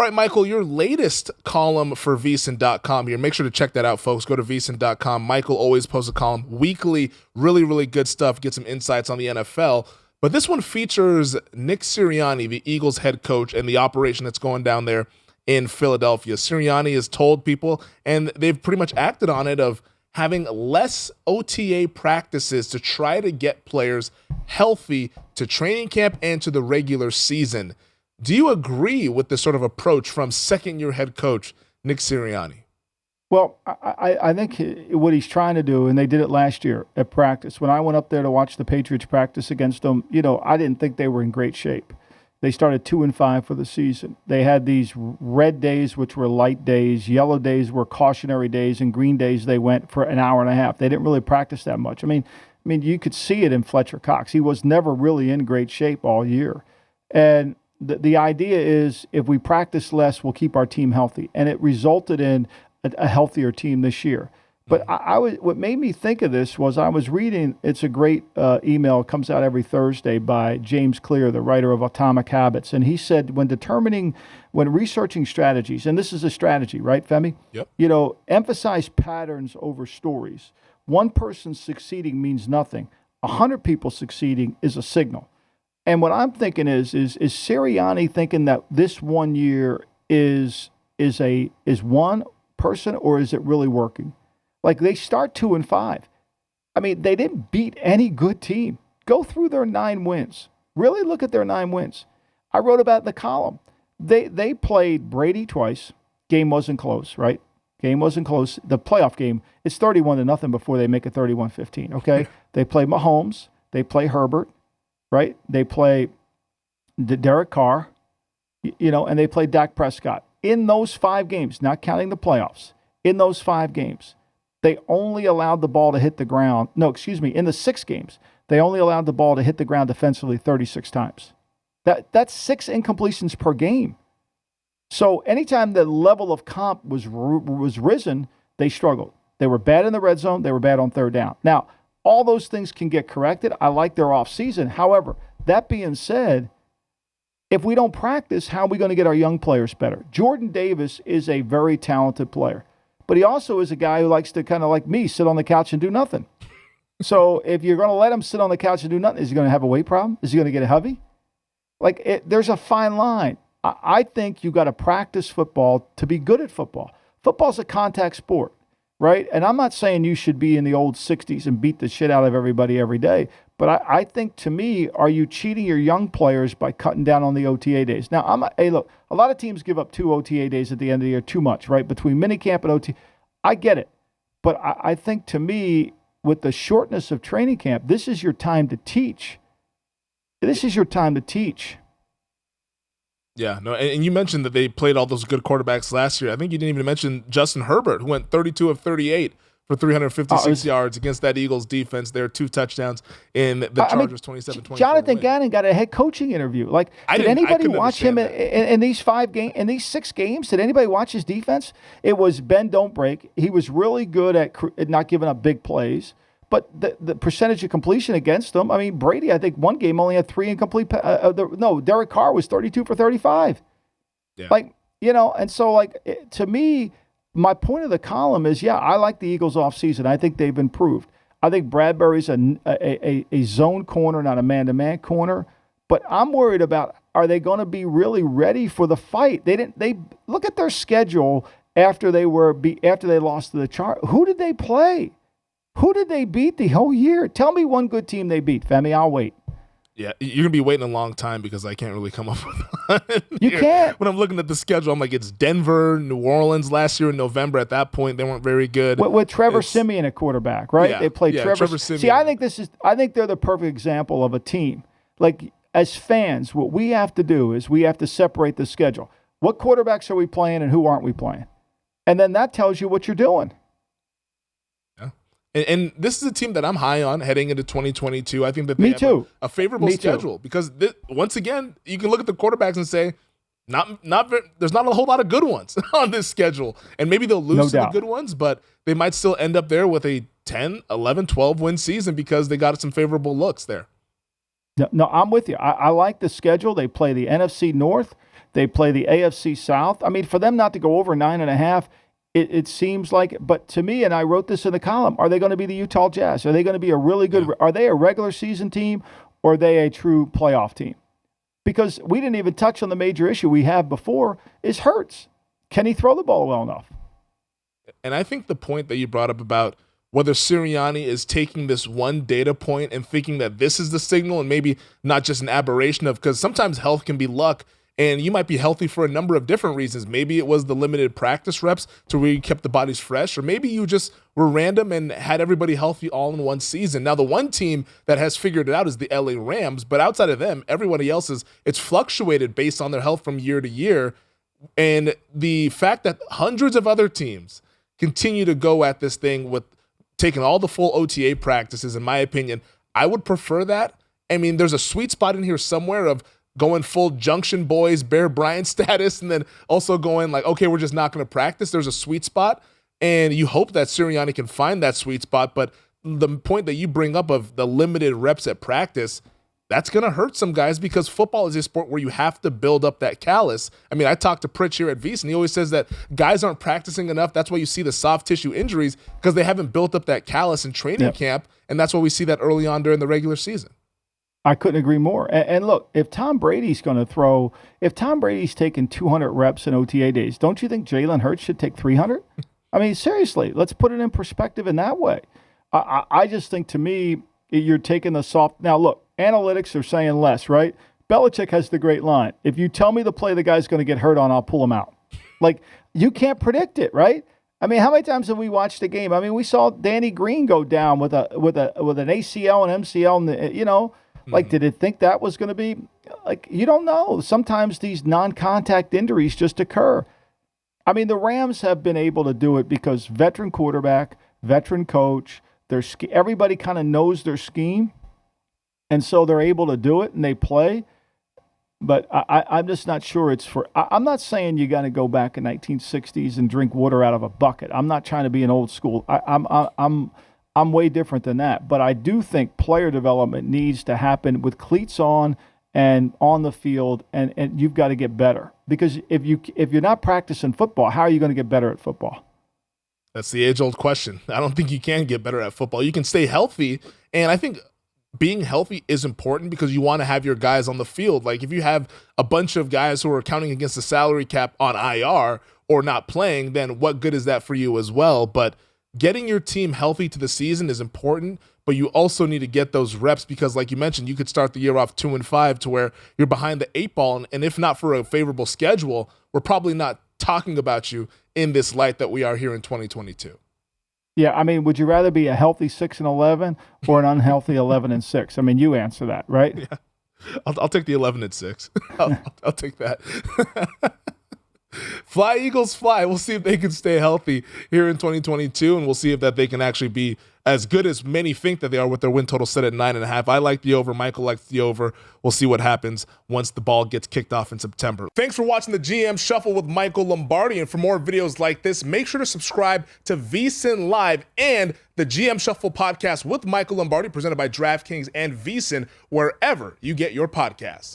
All right, Michael, your latest column for VSiN.com here. Make sure to check that out, folks. Go to VSiN.com. Michael always posts a column weekly. Really, really good stuff. Get some insights on the NFL. But this one features Nick Sirianni, the Eagles head coach, and the operation that's going down there in Philadelphia. Sirianni has told people, and they've pretty much acted on it, of having less OTA practices to try to get players healthy to training camp and to the regular season. Do you agree with this sort of approach from second-year head coach Nick Sirianni? Well, I think what he's trying to do, and they did it last year at practice. When I went up there to watch the Patriots practice against them, I didn't think they were in great shape. They started 2-5 for the season. They had these red days, which were light days. Yellow days were cautionary days, and green days they went for an hour and a half. They didn't really practice that much. I mean, you could see it in Fletcher Cox. He was never really in great shape all year. And the idea is if we practice less, we'll keep our team healthy. And it resulted in a healthier team this year. But what made me think of this was I was reading, it's a great email, it comes out every Thursday by James Clear, the writer of Atomic Habits. And he said when researching strategies, and this is a strategy, right, Femi? Yep. Emphasize patterns over stories. One person succeeding means nothing. 100 people succeeding is a signal. And what I'm thinking is Sirianni thinking that this 1 year is one person, or is it really working? Like, they start 2-5. I mean, they didn't beat any good team. Go through their 9 wins. Really look at their 9 wins. I wrote about it in the column. They played Brady twice. Game wasn't close, right? Game wasn't close. The playoff game, it's 31-0 before they make it 31-15, okay? They play Mahomes. They play Herbert, right? They play Derek Carr, and they play Dak Prescott. In those 5 games, not counting the playoffs, in those 5 games, they only allowed the ball to hit the ground. No, excuse me. In the 6 games, they only allowed the ball to hit the ground defensively 36 times. That's 6 incompletions per game. So anytime the level of comp was risen, they struggled. They were bad in the red zone. They were bad on third down. Now, all those things can get corrected. I like their offseason. However, that being said, if we don't practice, how are we going to get our young players better? Jordan Davis is a very talented player. But he also is a guy who likes to kind of like me, sit on the couch and do nothing. So if you're going to let him sit on the couch and do nothing, is he going to have a weight problem? Is he going to get heavy? There's a fine line. I think you got to practice football to be good at football. Football's a contact sport, right? And I'm not saying you should be in the old 60s and beat the shit out of everybody every day. But I think, to me, are you cheating your young players by cutting down on the OTA days? Now, hey, look, a lot of teams give up 2 OTA days at the end of the year, too much, right? Between minicamp and OTA. I get it. But I think, to me, with the shortness of training camp, this is your time to teach. This is your time to teach. Yeah, no, and you mentioned that they played all those good quarterbacks last year. I think you didn't even mention Justin Herbert, who went 32 of 38 for 356 yards against that Eagles defense. There are 2 touchdowns in the Chargers 27-24. Jonathan Gannon got a head coaching interview. Did anybody watch him in these 6 games? Did anybody watch his defense? It was bend, don't break. He was really good at not giving up big plays. But the percentage of completion against them, I mean, Brady, I think one game only had 3 incomplete. Derek Carr was 32 for 35. Yeah. And so, to me, my point of the column is, I like the Eagles offseason. I think they've improved. I think Bradbury's a zone corner, not a man-to-man corner. But I'm worried about, are they going to be really ready for the fight? They look at their schedule after they lost to the Chargers. Who did they play? Who did they beat the whole year? Tell me one good team they beat, Femi. I'll wait. Yeah, you're going to be waiting a long time because I can't really come up with one. You can't. When I'm looking at the schedule, I'm like, it's Denver, New Orleans last year in November. At that point, they weren't very good. With Trevor Siemian at quarterback, right? They played Trevor Siemian. See, I think they're the perfect example of a team. As fans, what we have to do is we have to separate the schedule. What quarterbacks are we playing and who aren't we playing? And then that tells you what you're doing. And this is a team that I'm high on heading into 2022. I think that they have a favorable schedule because once again, you can look at the quarterbacks and say, there's not a whole lot of good ones on this schedule. And maybe they'll lose to the good ones, but they might still end up there with a 10, 11, 12 win season because they got some favorable looks there. No, I'm with you. I like the schedule. They play the NFC North. They play the AFC South. I mean, for them not to go over 9.5, it seems like, but to me, and I wrote this in the column, are they going to be the Utah Jazz? Are they going to be a really good, are they a regular season team, or are they a true playoff team? Because we didn't even touch on the major issue we have before is Hurts. Can he throw the ball well enough? And I think the point that you brought up about whether Sirianni is taking this one data point and thinking that this is the signal and maybe not just an aberration of, because sometimes health can be luck and you might be healthy for a number of different reasons. Maybe it was the limited practice reps to where you kept the bodies fresh, or maybe you just were random and had everybody healthy all in one season. Now, the one team that has figured it out is the LA Rams, but outside of them, everybody else it's fluctuated based on their health from year to year. And the fact that hundreds of other teams continue to go at this thing with taking all the full OTA practices, in my opinion, I would prefer that. I mean, there's a sweet spot in here somewhere of going full Junction Boys, Bear Bryant status, and then also going like, okay, we're just not going to practice. There's a sweet spot, and you hope that Sirianni can find that sweet spot. But the point that you bring up of the limited reps at practice, that's going to hurt some guys because football is a sport where you have to build up that callus. I mean, I talked to Pritch here at VSiN, and he always says that guys aren't practicing enough. That's why you see the soft tissue injuries, because they haven't built up that callus in training camp, and that's why we see that early on during the regular season. I couldn't agree more. And look, if Tom Brady's taking 200 reps in OTA days, don't you think Jalen Hurts should take 300? I mean, seriously, let's put it in perspective in that way. I just think, to me, you're taking the soft. Now, look, analytics are saying less, right? Belichick has the great line. If you tell me the play the guy's going to get hurt on, I'll pull him out. Like, you can't predict it, right? I mean, how many times have we watched the game? I mean, we saw Danny Green go down with an ACL and MCL, and like, did it think that was going to be like? You don't know. Sometimes these non-contact injuries just occur. I mean, the Rams have been able to do it because veteran quarterback, veteran coach, everybody kind of knows their scheme, and so they're able to do it and they play. But I'm just not sure it's for. I'm not saying you got to go back in 1960s and drink water out of a bucket. I'm not trying to be an old school. I'm way different than that. But I do think player development needs to happen with cleats on and on the field, and you've got to get better. Because if you're not practicing football, how are you going to get better at football? That's the age-old question. I don't think you can get better at football. You can stay healthy, and I think being healthy is important because you want to have your guys on the field. Like, if you have a bunch of guys who are counting against the salary cap on IR or not playing, then what good is that for you as well? But getting your team healthy to the season is important, but you also need to get those reps because, like you mentioned, you could start the year off 2-5 to where you're behind the 8 ball, and if not for a favorable schedule, we're probably not talking about you in this light that we are here in 2022. Yeah, I mean, would you rather be a healthy 6-11 or an unhealthy 11-6? I mean, you answer that, right? Yeah, I'll take the 11-6. I'll take that. Fly, Eagles, fly. We'll see if they can stay healthy here in 2022, and we'll see if that they can actually be as good as many think that they are with their win total set at 9.5. I like the over. Michael likes the over. We'll see what happens once the ball gets kicked off in September. Thanks for watching the GM Shuffle with Michael Lombardi, and for more videos like this, make sure to subscribe to VSiN Live and the GM Shuffle podcast with Michael Lombardi, presented by DraftKings and VSiN, wherever you get your podcasts.